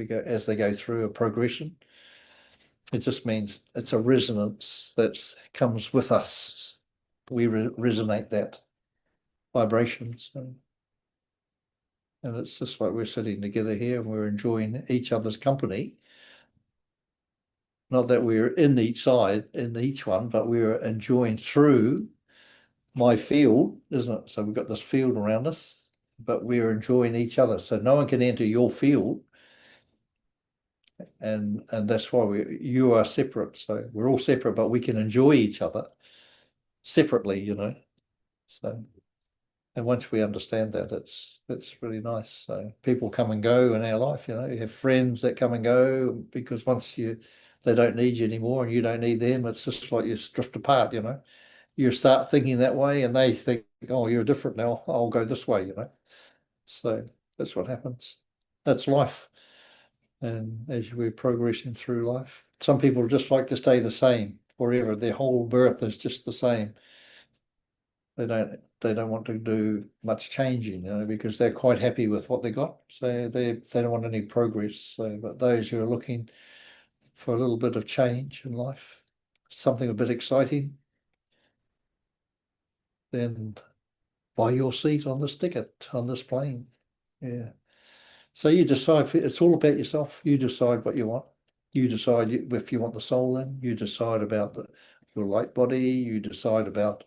they go through a progression. It just means it's a resonance that comes with us. We resonate that vibration. So, and it's just like we're sitting together here and we're enjoying each other's company. Not that we're in each one, but we're enjoying through my field, isn't it? So we've got this field around us, but we're enjoying each other. So no one can enter your field, and that's why you are separate. So we're all separate, but we can enjoy each other separately. So and once we understand that, it's really nice. So people come and go in our life. You have friends that come and go because once they don't need you anymore and you don't need them, it's just like you drift apart. You start thinking that way and they think, oh, you're different now. I'll go this way. So that's what happens. That's life. And as we're progressing through life, some people just like to stay the same forever. Their whole birth is just the same. They don't want to do much changing, because they're quite happy with what they got. So they don't want any progress. So, but those who are looking for a little bit of change in life, something a bit exciting, then buy your seat on this ticket, on this plane. Yeah. So you decide, it's all about yourself. You decide what you want. You decide if you want the soul in, you decide about your light body, you decide about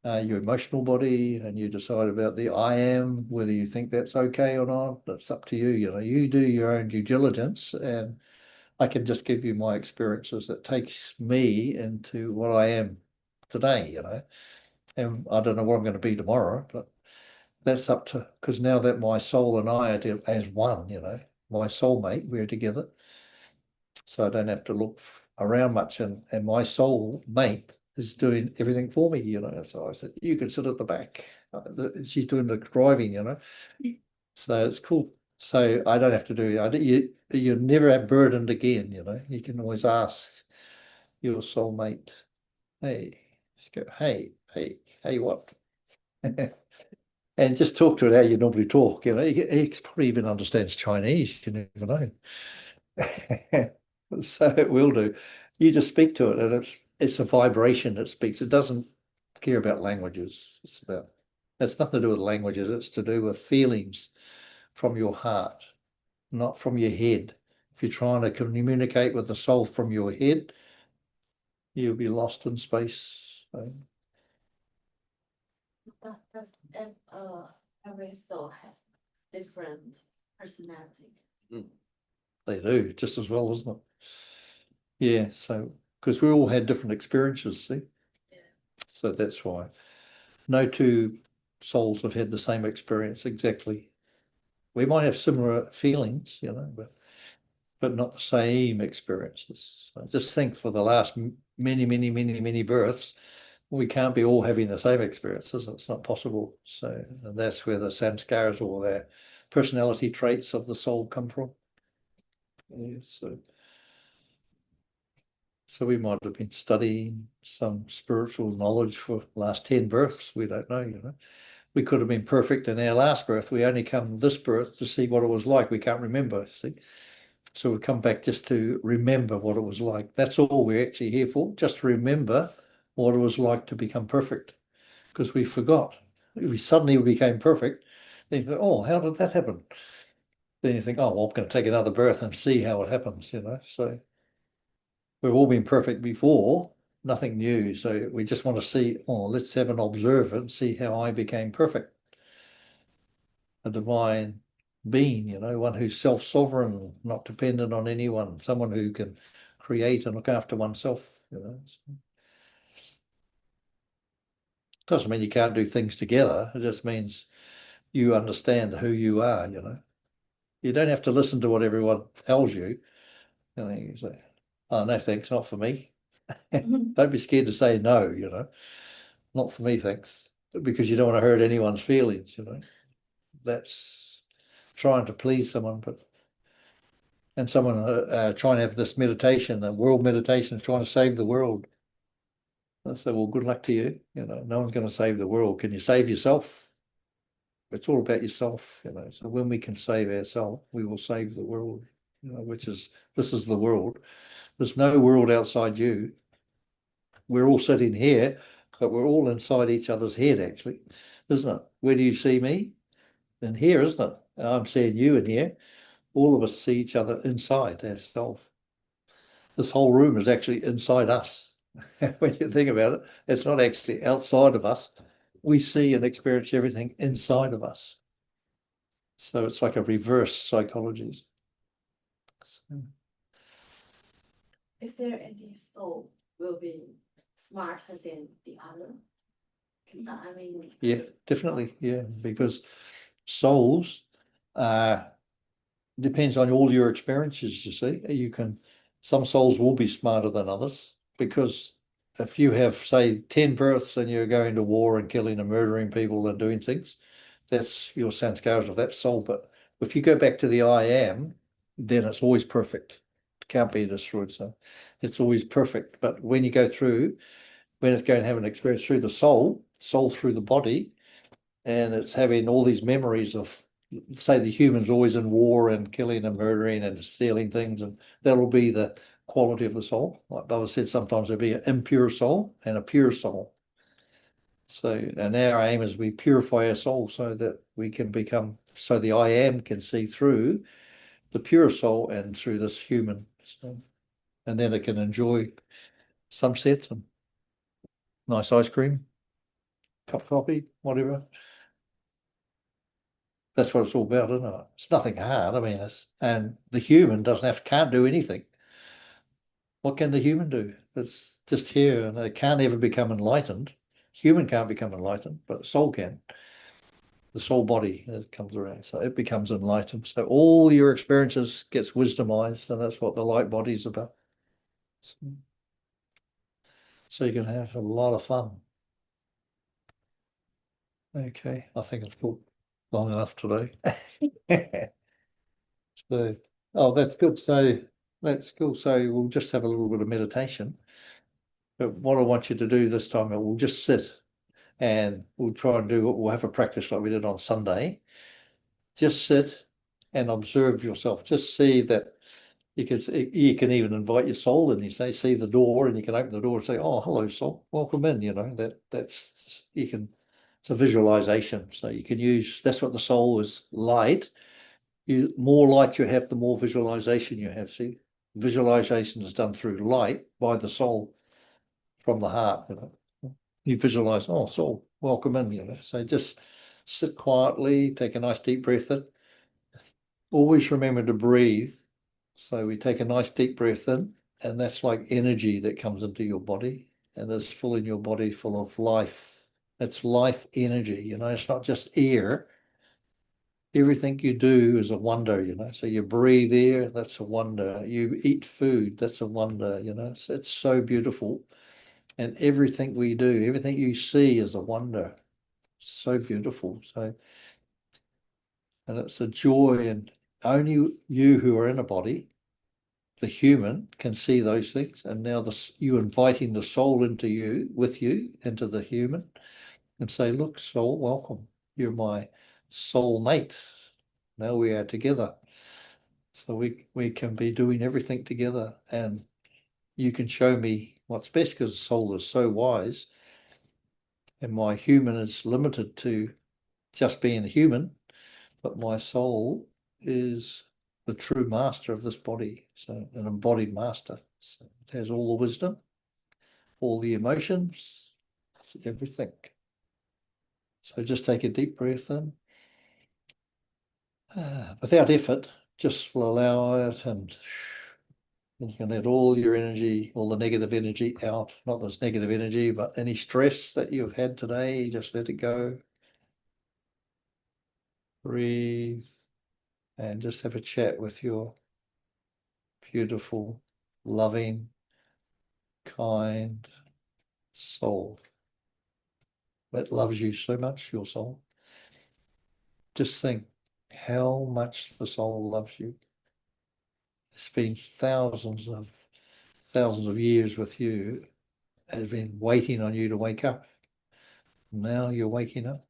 your emotional body, and you decide about the I am, whether you think that's okay or not. That's up to you. You do your own due diligence, and I can just give you my experiences that takes me into what I am today. And I don't know what I'm going to be tomorrow, but that's up to, because now that my soul and I are as one, my soulmate, we're together. So I don't have to look around much, and my soul mate is doing everything for me. So I said, you can sit at the back. She's doing the driving. So it's cool. So I don't have to do it. You're never burdened again. You can always ask your soulmate, hey, just go, hey, what? And just talk to it how you normally talk. He probably even understands Chinese. You never know. So it will do. You just speak to it, and it's a vibration that speaks. It doesn't care about languages. It's nothing to do with languages. It's to do with feelings from your heart, not from your head. If you're trying to communicate with the soul from your head, you'll be lost in space. So, Does every soul has different personality? they do just as well, isn't it? Yeah. So because we all had different experiences, see? Yeah. So that's why no two souls have had the same experience exactly. We might have similar feelings, but not the same experiences. So just think, for the last many, many, many, many births, we can't be all having the same experiences. It's not possible. So and that's where the samskaras, or their personality traits of the soul, come from. Yeah, so we might have been studying some spiritual knowledge for the last 10 births. We don't know. We could have been perfect in our last birth. We only come this birth to see what it was like. We can't remember, see? So we come back just to remember what it was like. That's all we're actually here for, just to remember what it was like to become perfect, because we forgot. If we suddenly became perfect, then you think, oh, how did that happen? Then you think, oh, well, I'm going to take another birth and see how it happens. So we've all been perfect before, nothing new. So we just want to see, oh, let's have an observer and see how I became perfect. A divine being, one who's self-sovereign, not dependent on anyone, someone who can create and look after oneself. So doesn't mean you can't do things together. It just means you understand who you are. You don't have to listen to what everyone tells you. You say, oh, no, thanks, not for me. Don't be scared to say no. Not for me, thanks, because you don't want to hurt anyone's feelings. That's trying to please someone, and someone trying to have this meditation, the world meditation, is trying to save the world. I say, well, good luck to you. No one's going to save the world. Can you save yourself? It's all about yourself. So when we can save ourselves, we will save the world. This is the world. There's no world outside you. We're all sitting here, but we're all inside each other's head, actually, isn't it? Where do you see me? In here, isn't it? I'm seeing you in here. All of us see each other inside ourselves. This whole room is actually inside us. When you think about it, it's not actually outside of us. We see and experience everything inside of us. So it's like a reverse psychology. So, Is there any soul will be smarter than the other? I mean, yeah, definitely. Yeah, because souls depends on all your experiences, you see. Some souls will be smarter than others, because if you have, say, 10 births and you're going to war and killing and murdering people and doing things, that's your sanskaras of that soul. But if you go back to the I am, then it's always perfect. It can't be destroyed. So it's always perfect. But when you go through, when it's going to have an experience through the soul through the body, and it's having all these memories of, say, the human's always in war and killing and murdering and stealing things, and that'll be the quality of the soul. Like Baba said, sometimes there'll be an impure soul and a pure soul. So, and our aim is we purify our soul so that we can become, so the I am can see through the pure soul and through this human. So, and then it can enjoy sunset and nice ice cream, cup of coffee, whatever. That's what it's all about, isn't it? It's nothing hard. I mean, and the human doesn't have, can't do anything. What can the human do? It's just here, and it can't ever become enlightened. Human can't become enlightened, but the soul can. The soul body as it comes around, so it becomes enlightened. So all your experiences gets wisdomized, and that's what the light body is about. So you can have a lot of fun. Okay, I think it's cool. Long enough today. So, oh, that's good. So that's cool. So we'll just have a little bit of meditation. But what I want you to do this time, we'll just sit and we'll try and do, we'll have a practice like we did on Sunday. Just sit and observe yourself. Just see that you can even invite your soul in. You say, see the door, and you can open the door and say, "Oh, hello, soul, welcome in." You know that's you can. It's a visualization, so you can use. That's what the soul is, light. You more light you have, the more visualization you have. See, visualization is done through light by the soul from the heart. You know, you visualize. Oh, soul, welcome in. You know, so just sit quietly, take a nice deep breath in. Always remember to breathe. So we take a nice deep breath in, and that's like energy that comes into your body and is full in your body, full of life. It's life energy, you know, it's not just air. Everything you do is a wonder, you know. So you breathe air, that's a wonder. You eat food, that's a wonder, you know. It's so beautiful. And everything we do, everything you see is a wonder. So beautiful. So, and it's a joy, and only you who are in a body, the human, can see those things. And now you inviting the soul into you, with you, into the human, and say, look, soul, welcome. You're my soul mate. Now we are together. So we can be doing everything together, and you can show me what's best, because the soul is so wise, and my human is limited to just being a human, but my soul is the true master of this body, so an embodied master. So it has all the wisdom, all the emotions, everything. So just take a deep breath in, without effort, just allow it, and you can let all your energy, all the negative energy out. Not that it's negative energy, but any stress that you've had today, just let it go. Breathe and just have a chat with your beautiful, loving, kind soul that loves you so much, your soul. Just think how much the soul loves you. It's been thousands of years with you, has been waiting on you to wake up. Now you're waking up.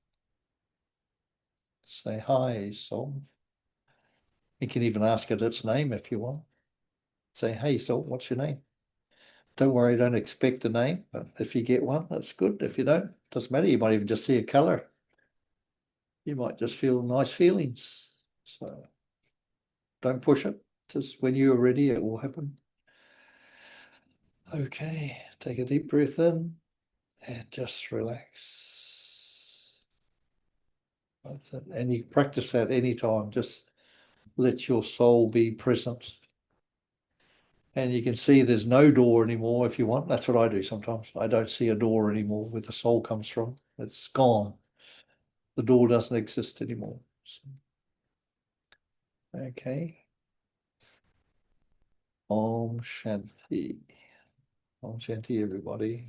Say hi, soul. You can even ask it its name if you want. Say, hey, soul, what's your name? Don't worry, don't expect a name, but if you get one, that's good. If you don't, doesn't matter. You might even just see a color. You might just feel nice feelings. So don't push it. Just when you're ready, it will happen. Okay, take a deep breath in and just relax. That's it. And you practice that anytime. Just let your soul be present. And you can see there's no door anymore if you want. That's what I do sometimes. I don't see a door anymore where the soul comes from. It's gone. The door doesn't exist anymore. So, okay. Om Shanti. Om Shanti, everybody.